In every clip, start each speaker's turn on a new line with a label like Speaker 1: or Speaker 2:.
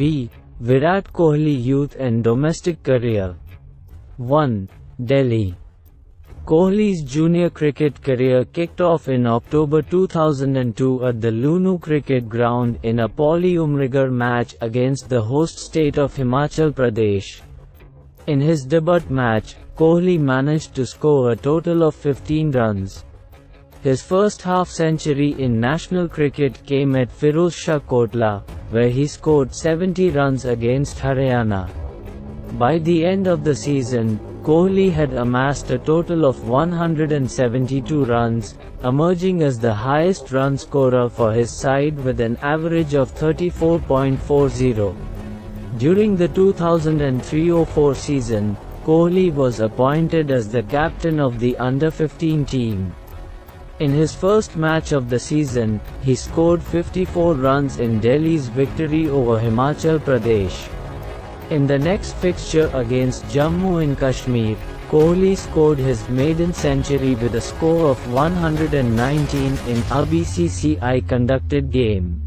Speaker 1: B. Virat Kohli youth and domestic career. 1. Delhi. Kohli's junior cricket career kicked off in October 2002 at the Lunu Cricket Ground in a polyumrigar match against the host state of Himachal Pradesh. In his debut match, Kohli managed to score a total of 15 runs. His first half-century in national cricket came at Firozshah Kotla, where he scored 70 runs against Haryana. By the end of the season, Kohli had amassed a total of 172 runs, emerging as the highest run scorer for his side with an average of 34.40. During the 2003-04 season, Kohli was appointed as the captain of the under-15 team. In his first match of the season, he scored 54 runs in Delhi's victory over Himachal Pradesh. In the next fixture against Jammu and Kashmir, Kohli scored his maiden century with a score of 119 in a BCCI-conducted game.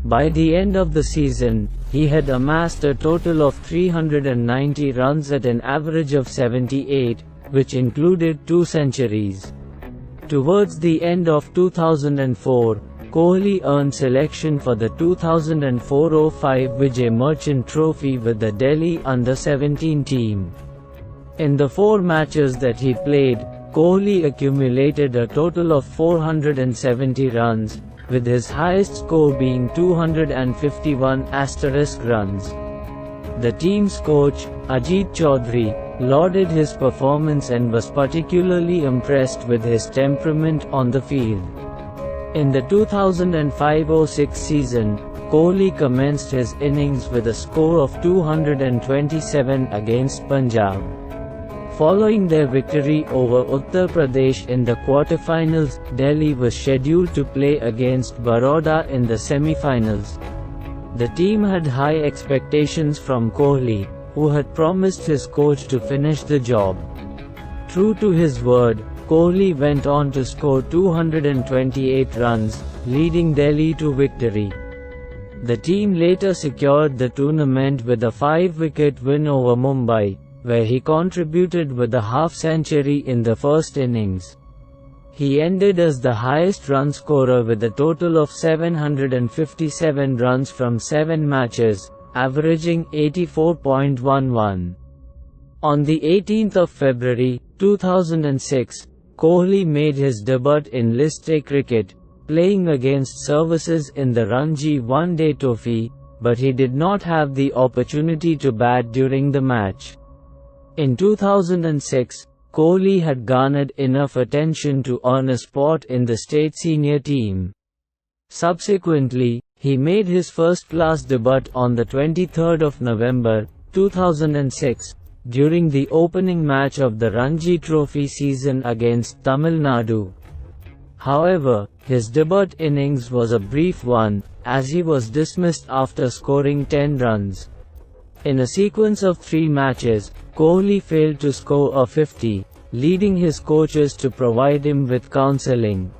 Speaker 1: By the end of the season, he had amassed a total of 390 runs at an average of 78, which included 2 centuries. Towards the end of 2004, Kohli earned selection for the 2004-05 Vijay Merchant Trophy with the Delhi under-17 team. In the 4 matches that he played, Kohli accumulated a total of 470 runs, with his highest score being 251 runs. The team's coach, Ajit Chaudhary, lauded his performance and was particularly impressed with his temperament on the field. In the 2005-06 season, Kohli commenced his innings with a score of 227 against Punjab. Following their victory over Uttar Pradesh in the quarterfinals, Delhi was scheduled to play against Baroda in the semi-finals. The team had high expectations from Kohli, who had promised his coach to finish the job. True to his word, Kohli went on to score 228 runs, leading Delhi to victory. The team later secured the tournament with a 5-wicket win over Mumbai, where he contributed with a half-century in the first innings. He ended as the highest run scorer with a total of 757 runs from 7 matches, averaging 84.11. On the 18th of February, 2006, Kohli made his debut in List A cricket, playing against Services in the Ranji One-Day Trophy, but he did not have the opportunity to bat during the match. In 2006, Kohli had garnered enough attention to earn a spot in the state senior team. Subsequently, he made his first-class debut on the 23rd of November, 2006, during the opening match of the Ranji Trophy season against Tamil Nadu. However, his debut innings was a brief one, as he was dismissed after scoring 10 runs. In a sequence of 3 matches, Kohli failed to score a 50, leading his coaches to provide him with counselling.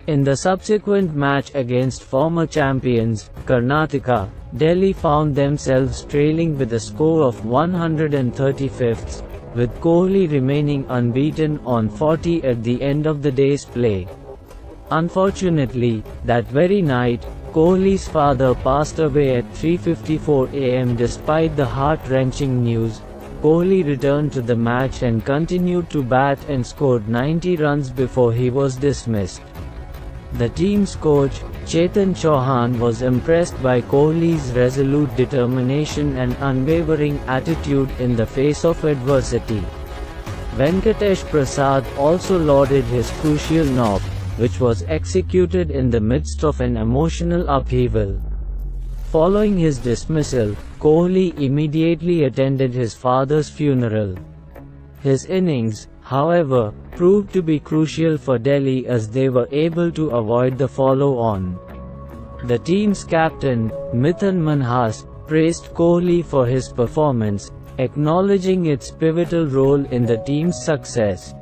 Speaker 1: In the subsequent match against former champions, Karnataka, Delhi found themselves trailing with a score of 135, with Kohli remaining unbeaten on 40 at the end of the day's play. Unfortunately, that very night, Kohli's father passed away at 3:54 am. Despite the heart-wrenching news, Kohli returned to the match and continued to bat and scored 90 runs before he was dismissed. The team's coach, Chetan Chauhan, was impressed by Kohli's resolute determination and unwavering attitude in the face of adversity. Venkatesh Prasad also lauded his crucial knock, which was executed in the midst of an emotional upheaval. Following his dismissal, Kohli immediately attended his father's funeral. His innings, however, proved to be crucial for Delhi as they were able to avoid the follow-on. The team's captain, Mithun Manhas, praised Kohli for his performance, acknowledging its pivotal role in the team's success.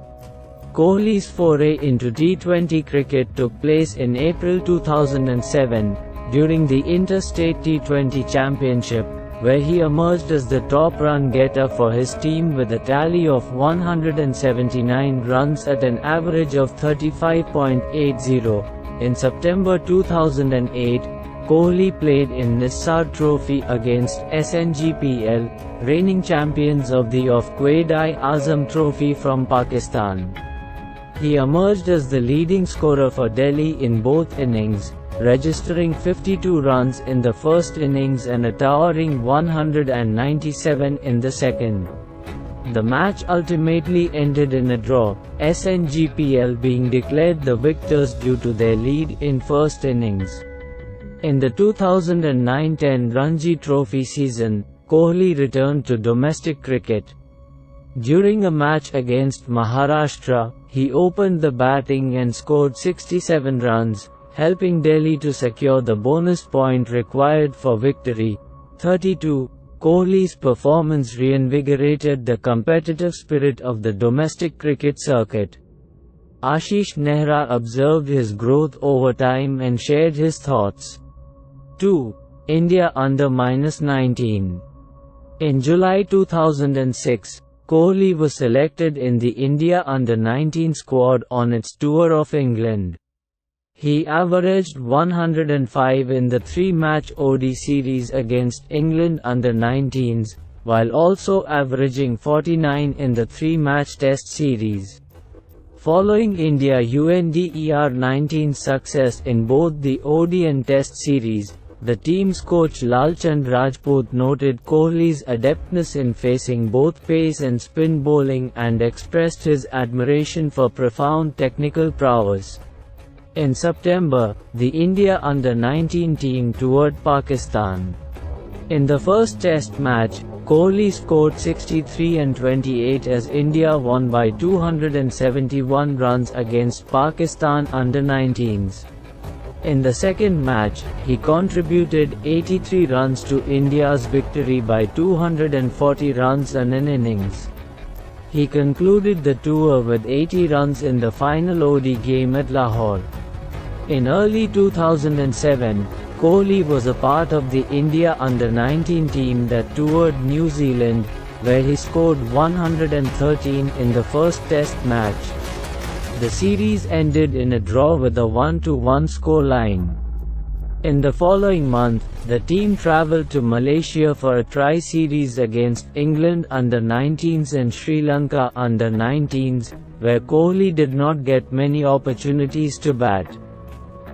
Speaker 1: Kohli's foray into T20 cricket took place in April 2007, during the Interstate T20 Championship, where he emerged as the top run-getter for his team with a tally of 179 runs at an average of 35.80. In September 2008, Kohli played in Nisar Trophy against SNGPL, reigning champions of the Quaid-i-Azam Trophy from Pakistan. He emerged as the leading scorer for Delhi in both innings, registering 52 runs in the first innings and a towering 197 in the second. The match ultimately ended in a draw, SNGPL being declared the victors due to their lead in first innings. In the 2009-10 Ranji Trophy season, Kohli returned to domestic cricket. During a match against Maharashtra, he opened the batting and scored 67 runs, helping Delhi to secure the bonus point required for victory. 32. Kohli's performance reinvigorated the competitive spirit of the domestic cricket circuit. Ashish Nehra observed his growth over time and shared his thoughts. 2. India under-19. In July 2006, Kohli was selected in the India under-19 squad on its tour of England. He averaged 105 in the three-match ODI series against England under-19s, while also averaging 49 in the three-match Test series. Following India under-19 success in both the ODI and Test series, the team's coach Lalchand Rajput noted Kohli's adeptness in facing both pace and spin bowling and expressed his admiration for profound technical prowess. In September, the India under-19 team toured Pakistan. In the first Test match, Kohli scored 63 and 28 as India won by 271 runs against Pakistan under-19s. In the second match, he contributed 83 runs to India's victory by 240 runs in an innings. He concluded the tour with 80 runs in the final ODI game at Lahore. In early 2007, Kohli was a part of the India under-19 team that toured New Zealand, where he scored 113 in the first Test match. The series ended in a draw with a 1-1 scoreline. In the following month, the team travelled to Malaysia for a tri-series against England under-19s and Sri Lanka under-19s, where Kohli did not get many opportunities to bat.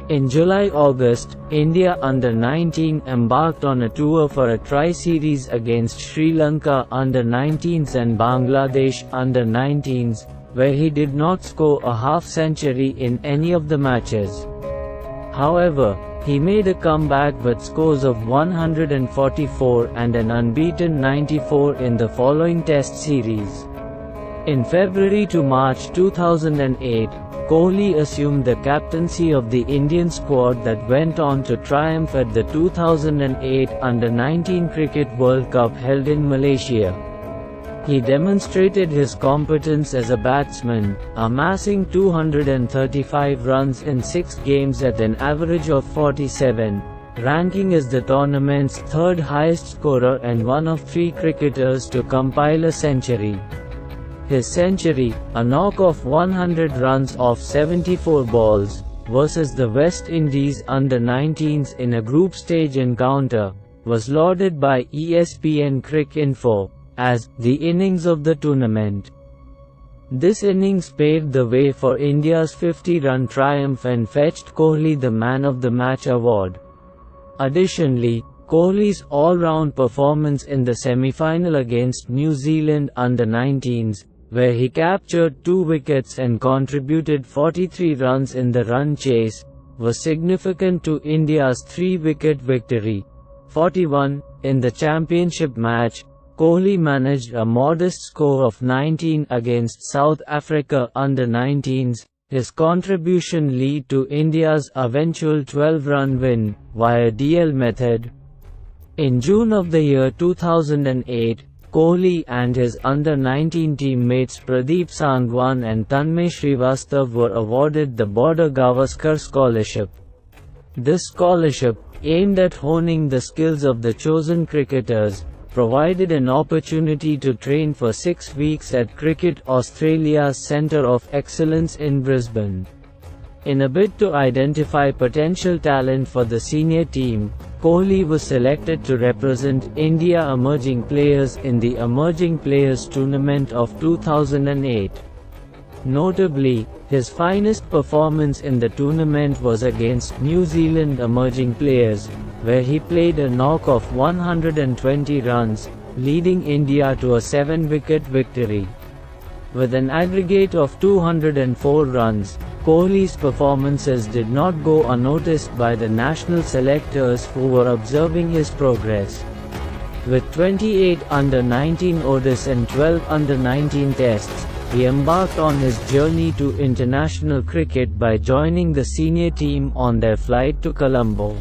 Speaker 1: In July-August, India under-19 embarked on a tour for a tri-series against Sri Lanka under-19s and Bangladesh under-19s, where he did not score a half-century in any of the matches. However, he made a comeback with scores of 144 and an unbeaten 94 in the following Test series. In February to March 2008, Kohli assumed the captaincy of the Indian squad that went on to triumph at the 2008 Under-19 Cricket World Cup held in Malaysia. He demonstrated his competence as a batsman, amassing 235 runs in 6 games at an average of 47, ranking as the tournament's third highest scorer and one of 3 cricketers to compile a century. His century, a knock of 100 runs off 74 balls, versus the West Indies under-19s in a group stage encounter, was lauded by ESPN Cricinfo as the innings of the tournament. This innings paved the way for India's 50-run triumph and fetched Kohli the Man of the Match award. Additionally, Kohli's all-round performance in the semi-final against New Zealand under-19s, where he captured 2 wickets and contributed 43 runs in the run chase, was significant to India's 3-wicket victory. 41. In the championship match, Kohli managed a modest score of 19 against South Africa under-19s, his contribution led to India's eventual 12-run win, via DL method. In June of the year 2008, Kohli and his under-19 teammates Pradeep Sangwan and Tanmay Srivastav were awarded the Border Gavaskar Scholarship. This scholarship, aimed at honing the skills of the chosen cricketers, provided an opportunity to train for 6 weeks at Cricket Australia's Centre of Excellence in Brisbane. In a bid to identify potential talent for the senior team, Kohli was selected to represent India Emerging Players in the Emerging Players Tournament of 2008. Notably, his finest performance in the tournament was against New Zealand Emerging Players, where he played a knock of 120 runs, leading India to a 7-wicket victory. With an aggregate of 204 runs, Kohli's performances did not go unnoticed by the national selectors who were observing his progress. With 28 under-19 ODIs and 12 under-19 tests, he embarked on his journey to international cricket by joining the senior team on their flight to Colombo.